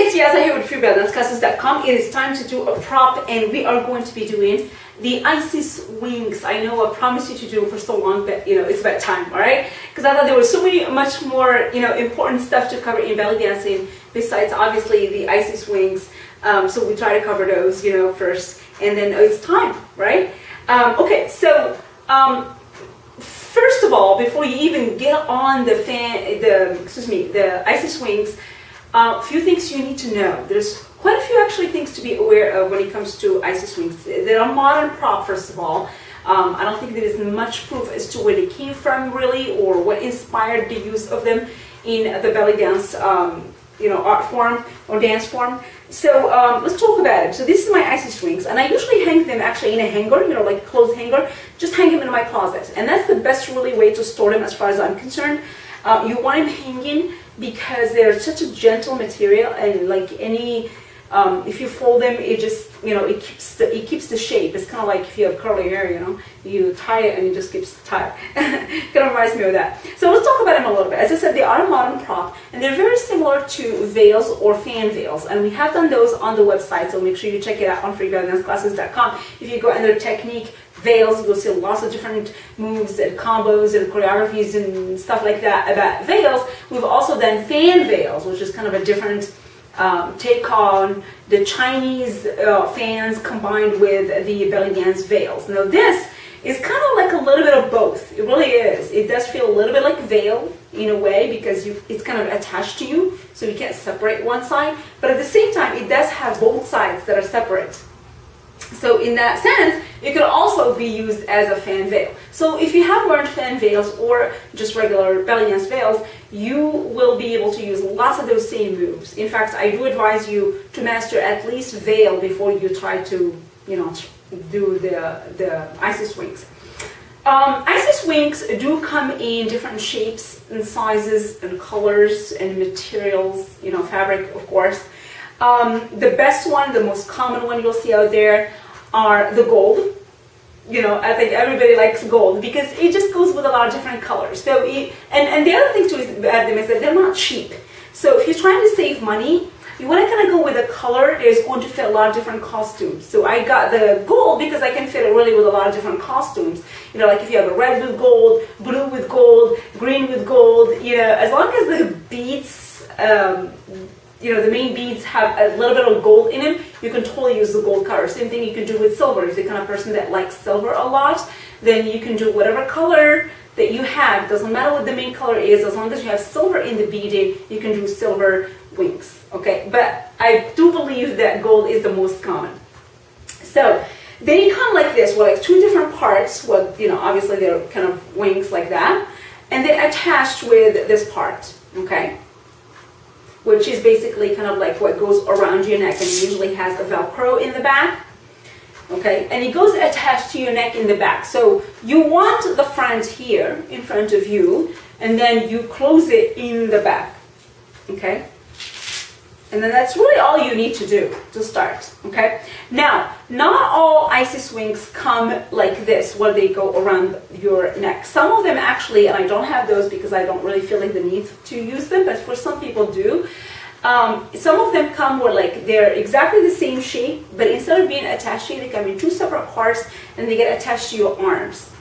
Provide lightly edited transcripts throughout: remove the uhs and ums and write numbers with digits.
It's Yaza here with FreeBalanceClasses.com. It is time to do a prop, and we are going to be doing the Isis wings. I know I promised you to do it for so long, but it's about time, all right? Because I thought there was so much more important stuff to cover in belly dancing besides obviously the Isis wings. So we try to cover those first, and then it's time, right? Okay, so first of all, before you even get on the Isis wings, a few things you need to know. There's quite a few actually things to be aware of when it comes to Isis wings. They're a modern prop, first of all. I don't think there is much proof as to where they came from really, or what inspired the use of them in the belly dance art form or dance form. So let's talk about it. So this is my Isis wings, and I usually hang them actually in a hanger, like a clothes hanger. Just hang them in my closet, and that's the best really way to store them as far as I'm concerned. You want them hanging because they're such a gentle material, and like any, if you fold them, it just it keeps the shape. It's kind of like if you have curly hair, you tie it and it just keeps tied. Kind of reminds me of that. So let's talk about them a little bit. As I said, they are a modern prop, and they're very similar to veils or fan veils, and we have done those on the website. So make sure you check it out on FreeBalanceClasses.com. If you go under technique veils, you'll see lots of different moves and combos and choreographies and stuff like that about veils. We've also done fan veils, which is kind of a different take on the Chinese fans combined with the belly dance veils. Now this is kind of like a little bit of both. It really is. It does feel a little bit like veil in a way because it's kind of attached to you, so you can't separate one side. But at the same time, it does have both sides that are separate. So in that sense, it could also be used as a fan veil. So if you have learned fan veils or just regular belly dance veils, you will be able to use lots of those same moves. In fact, I do advise you to master at least veil before you try to, do the Isis wings. Isis wings do come in different shapes and sizes and colors and materials, fabric, of course. The best one, the most common one you'll see out there are the gold. I think everybody likes gold because it just goes with a lot of different colors. So, and the other thing too about them is that they're not cheap. So if you're trying to save money, you want to kind of go with a color that is going to fit a lot of different costumes. So I got the gold because I can fit it really with a lot of different costumes. Like if you have a red with gold, blue with gold, green with gold, as long as the beads, the main beads have a little bit of gold in them, you can totally use the gold color. Same thing you can do with silver. If you're the kind of person that likes silver a lot, then you can do whatever color that you have. Doesn't matter what the main color is, as long as you have silver in the beading, you can do silver wings. Okay, but I do believe that gold is the most common. So they come like this, with like two different parts. Well, obviously they're kind of wings like that, and they're attached with this part. Okay, which is basically kind of like what goes around your neck, and it usually has a Velcro in the back. Okay, and it goes attached to your neck in the back. So you want the front here in front of you, and then you close it in the back. Okay, and then that's really all you need to do to start. Okay, now not all Isis wings come like this, where they go around your neck. Some of them actually, and I don't have those because I don't really feel like the need to use them, but for some people do. Some of them come where like they're exactly the same shape, but instead of being attached to you, they come in two separate parts and they get attached to your arms.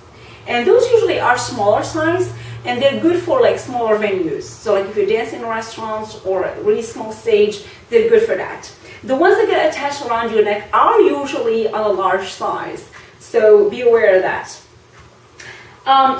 And those usually are smaller size, and they're good for like smaller venues. So like if you're dancing in restaurants or a really small stage, they're good for that. The ones that get attached around your neck are usually on a large size, so be aware of that.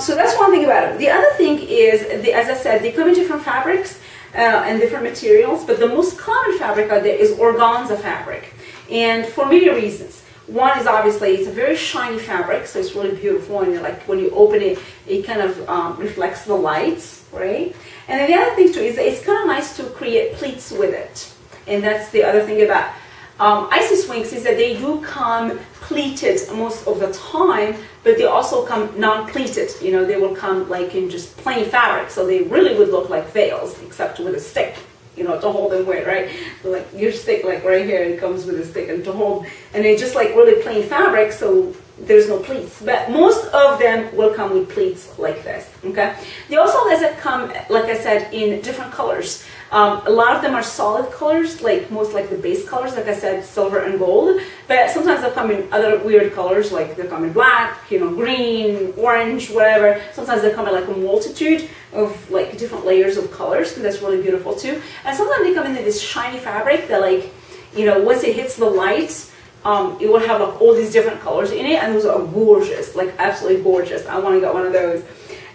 So that's one thing about it. The other thing is, as I said, they come in different fabrics and different materials, but the most common fabric out there is organza fabric, and for many reasons. One is obviously it's a very shiny fabric, so it's really beautiful, and like when you open it, it kind of reflects the lights, right? And then the other thing too is that it's kind of nice to create pleats with it, and that's the other thing about Isis wings is that they do come pleated most of the time, but they also come non-pleated. They will come like in just plain fabric, so they really would look like veils, except with a stick. To hold them with, right? So like your stick, like right here, it comes with a stick, and to hold, and it's just like really plain fabric, so there's no pleats, but most of them will come with pleats like this, okay? They also come, like I said, in different colors. A lot of them are solid colors, like most like the base colors, like I said, silver and gold, but sometimes they'll come in other weird colors, like they come in black, you know, green, orange, whatever. Sometimes they come in like a multitude of like different layers of colors, and that's really beautiful too. And sometimes they come in this shiny fabric that, like, you know, once it hits the light, it will have like all these different colors in it, and those are gorgeous, like absolutely gorgeous. I want to get one of those.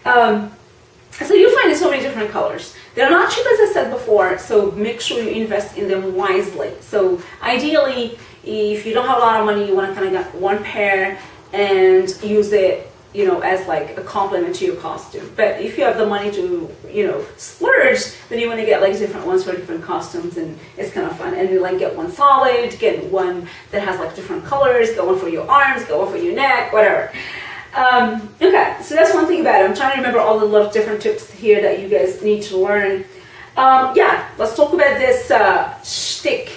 So you'll find in so many different colors. They're not cheap, as I said before, so make sure you invest in them wisely. So ideally, if you don't have a lot of money, you want to kind of get one pair and use it, you know, as like a complement to your costume. But if you have the money to, you know, splurge, then you want to get like different ones for different costumes, and it's kind of fun. And you like get one solid, get one that has like different colors, get one for your arms, get one for your neck, whatever. Okay, so that's one thing about it. I'm trying to remember all the little different tips here that you guys need to learn. Yeah, let's talk about this shtick.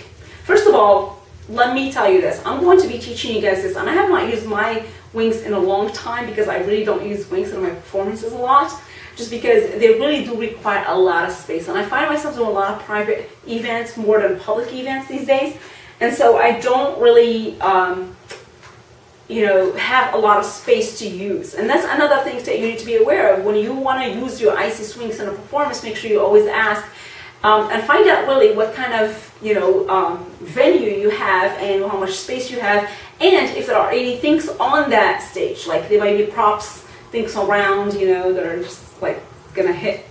First of all, let me tell you this. I'm going to be teaching you guys this, and I have not used my wings in a long time because I really don't use wings in my performances a lot, just because they really do require a lot of space. And I find myself doing a lot of private events more than public events these days. And so I don't really, you know, have a lot of space to use. And that's another thing that you need to be aware of. When you want to use your icy swings in a performance, make sure you always ask and find out really what kind of, you know, venue you have and how much space you have, and if there are any things on that stage, like there might be props, things around, you know, that are just like gonna hit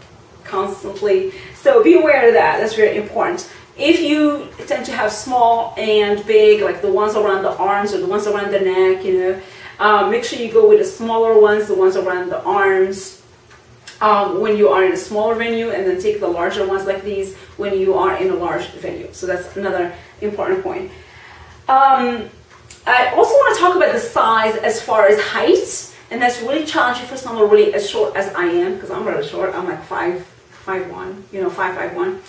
constantly. So be aware of that. That's very important. If you tend to have small and big, like the ones around the arms or the ones around the neck, you know, make sure you go with the smaller ones, the ones around the arms, when you are in a smaller venue, and then take the larger ones like these when you are in a large venue. So that's another important point. I also want to talk about the size as far as height, and that's really challenging for someone really as short as I am, because I'm really short. I'm like 5'1", you know, 5'1".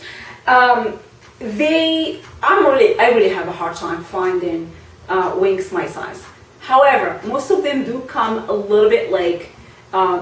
I really have a hard time finding wings my size. However, most of them do come a little bit like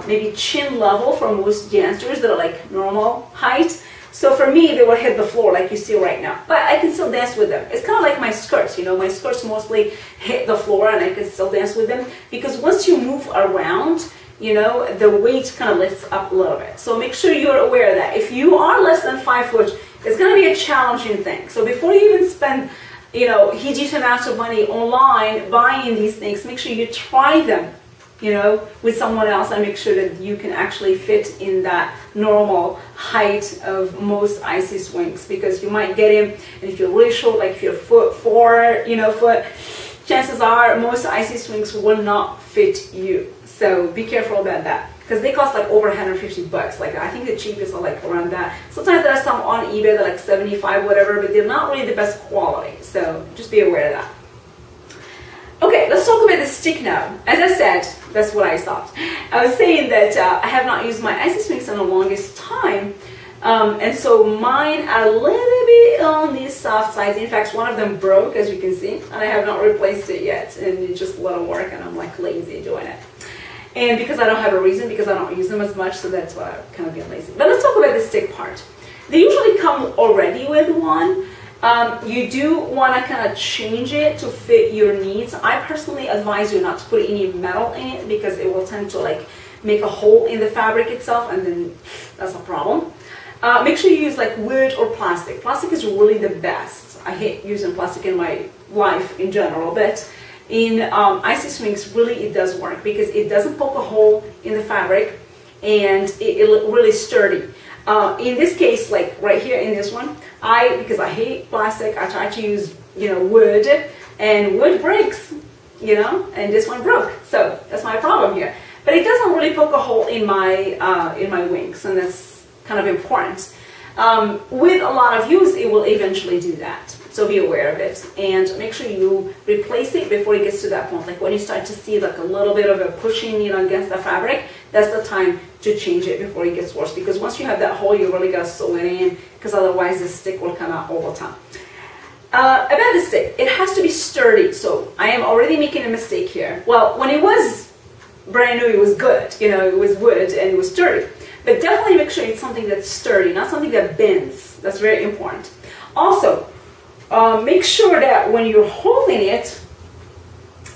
maybe chin level for most dancers that are like normal height. So for me, they will hit the floor like you see right now. But I can still dance with them. It's kind of like my skirts, you know. My skirts mostly hit the floor and I can still dance with them. Because once you move around, you know, the weight kind of lifts up a little bit. So make sure you're aware of that. If you are less than 5 foot, it's going to be a challenging thing. So before you even spend, you know, huge amounts of money online buying these things, make sure you try them, you know, with someone else, and make sure that you can actually fit in that normal height of most icy swings, because you might get in, and if you're really short, like if you're 4'4", you know, chances are most icy swings will not fit you. So be careful about that, because they cost like over 150 bucks. Like I think the cheapest are like around that. Sometimes there are some on eBay that are like 75, whatever, but they're not really the best quality. So just be aware of that. Okay, let's talk about the stick now. As I said, that's what I thought. I was saying that I have not used my icy swings in the longest time. And so mine are a little bit on the soft side. In fact, one of them broke, as you can see, and I have not replaced it yet. And it's just a lot of work, and I'm like lazy doing it. And because I don't have a reason, because I don't use them as much, so that's why I'm kind of being lazy. But let's talk about the stick part. They usually come already with one. You do want to kind of change it to fit your needs. I personally advise you not to put any metal in it, because it will tend to like make a hole in the fabric itself, and then that's a problem. Make sure you use like wood or plastic. Plastic is really the best. I hate using plastic in my life in general, but in icy swings, really it does work, because it doesn't poke a hole in the fabric, and it's really sturdy. In this case, like right here in this one, because I hate plastic, I try to use, you know, wood, and wood breaks, you know, and this one broke. So that's my problem here. But it doesn't really poke a hole in my wings, and that's kind of important. With a lot of use, it will eventually do that. So be aware of it, and make sure you replace it before it gets to that point. Like when you start to see like a little bit of a pushing, you know, against the fabric, that's the time to change it before it gets worse. Because once you have that hole, you really gotta sew it in, because otherwise the stick will come out all the time. About the stick, it has to be sturdy. So I am already making a mistake here. Well, when it was brand new, it was good. You know, it was wood and it was sturdy. But definitely make sure it's something that's sturdy, not something that bends. That's very important. Also, make sure that when you're holding it,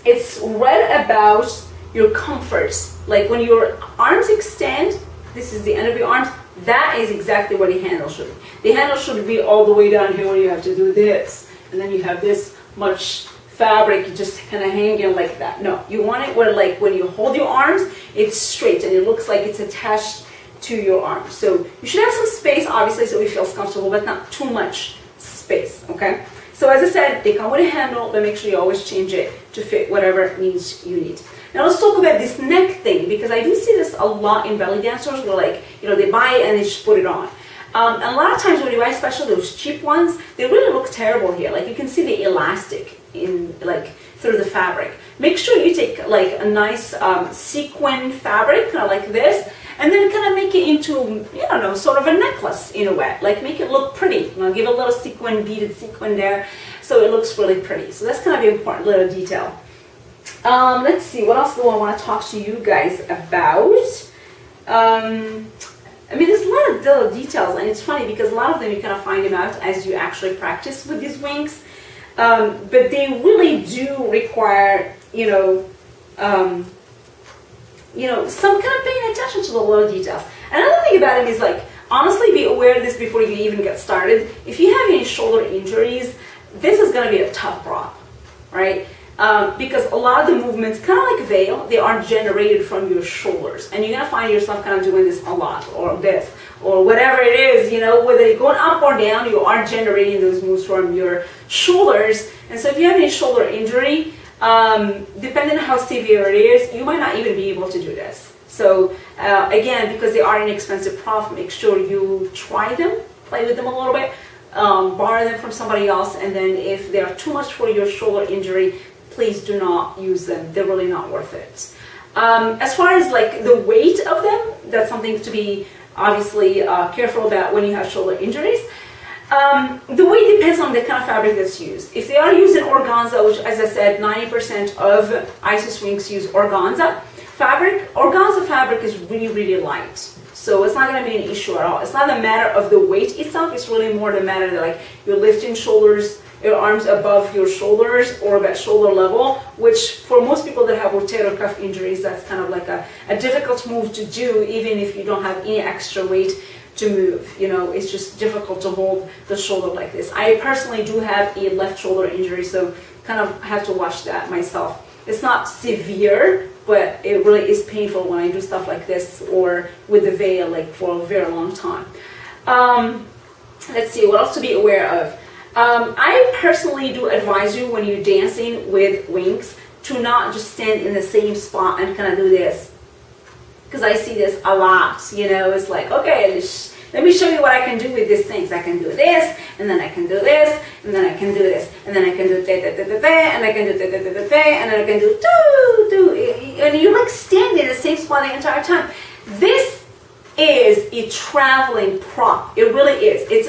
it's right about your comforts. Like when your arms extend, this is the end of your arms, that is exactly where the handle should be. The handle should be all the way down here where you have to do this. And then you have this much fabric just kind of hanging like that. No, you want it where like when you hold your arms, it's straight and it looks like it's attached to your arms. So you should have some space, obviously, so it feels comfortable, but not too much space, okay? So as I said, they come with a handle, but make sure you always change it to fit whatever needs you need. Now let's talk about this neck thing, because I do see this a lot in belly dancers where like, you know, they buy it and they just put it on. And a lot of times when you buy especially those cheap ones, they really look terrible here. Like you can see the elastic in like through the fabric. Make sure you take like a nice sequin fabric, kind of like this, and then kind of make it into, I don't know, sort of a necklace in a way. Like make it look pretty. You know, give a little sequin, beaded sequin there, so it looks really pretty. So that's kind of an important little detail. Let's see, what else do I want to talk to you guys about? I mean, there's a lot of little details, and it's funny because a lot of them you kind of find them out as you actually practice with these wings. But they really do require, some kind of paying attention to the little details. Another thing about them is like, honestly, be aware of this before you even get started. If you have any shoulder injuries, this is going to be a tough prop, right? Because a lot of the movements, kind of like veil, they are generated from your shoulders. And you're going to find yourself kind of doing this a lot, or this, or whatever it is, whether you're going up or down, you are generating those moves from your shoulders. And so if you have any shoulder injury, depending on how severe it is, you might not even be able to do this. So again, because they are inexpensive props, make sure you try them, play with them a little bit, borrow them from somebody else, and then if they are too much for your shoulder injury, please do not use them. They're really not worth it. As far as like the weight of them, that's something to be obviously careful about when you have shoulder injuries. The weight depends on the kind of fabric that's used. If they are using organza, which as I said, 90% of Isis wings use organza fabric. Organza fabric is really, really light. So it's not going to be an issue at all. It's not a matter of the weight itself. It's really more the matter that like you're lifting your arms above your shoulders or about shoulder level, which for most people that have rotator cuff injuries, that's kind of like a difficult move to do, even if you don't have any extra weight to move. It's just difficult to hold the shoulder like this. I personally do have a left shoulder injury, so kind of have to watch that myself. It's not severe, but it really is painful when I do stuff like this or with the veil like for a very long time. Let's see, what else to be aware of? I personally do advise you when you're dancing with wings to not just stand in the same spot and kind of do this. Because I see this a lot, it's like, okay, let me show you what I can do with these things. I can do this, and then I can do this, and then I can do this, and then I can do and I can do and then I can do and you're like standing in the same spot the entire time. This is a traveling prop. It really is. It's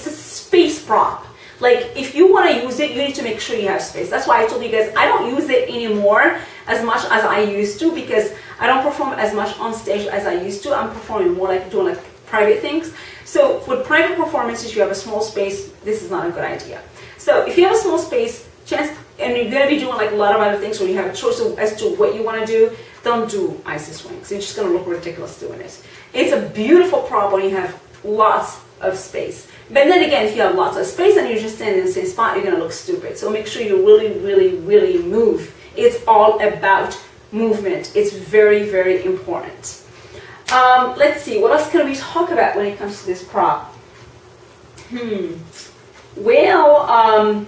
a space prop. Like if you want to use it, you need to make sure you have space. That's why I told you guys I don't use it anymore as much as I used to, because I don't perform as much on stage as I used to. I'm performing more like doing like private things. So for private performances, you have a small space, this is not a good idea. So if you have a small space, and you're going to be doing like a lot of other things where you have a choice as to what you want to do, don't do Isis wings. It's just going to look ridiculous doing it. It's a beautiful prop when you have lots of space. But then again, if you have lots of space and you're just standing in the same spot, you're going to look stupid. So make sure you really, really, really move. It's all about movement. It's very, very important. Let's see, what else can we talk about when it comes to this prop? Well,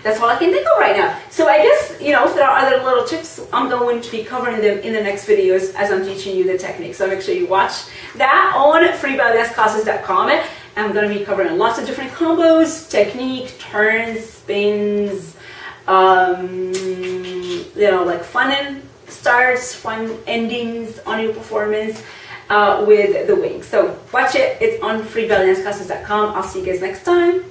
that's all I can think of right now. So I guess, if there are other little tips, I'm going to be covering them in the next videos as I'm teaching you the technique. So make sure you watch that on freebellydanceclasses.com. I'm going to be covering lots of different combos, technique, turns, spins, like fun starts, fun endings on your performance with the wings. So watch it. It's on freebellydanceclasses.com. I'll see you guys next time.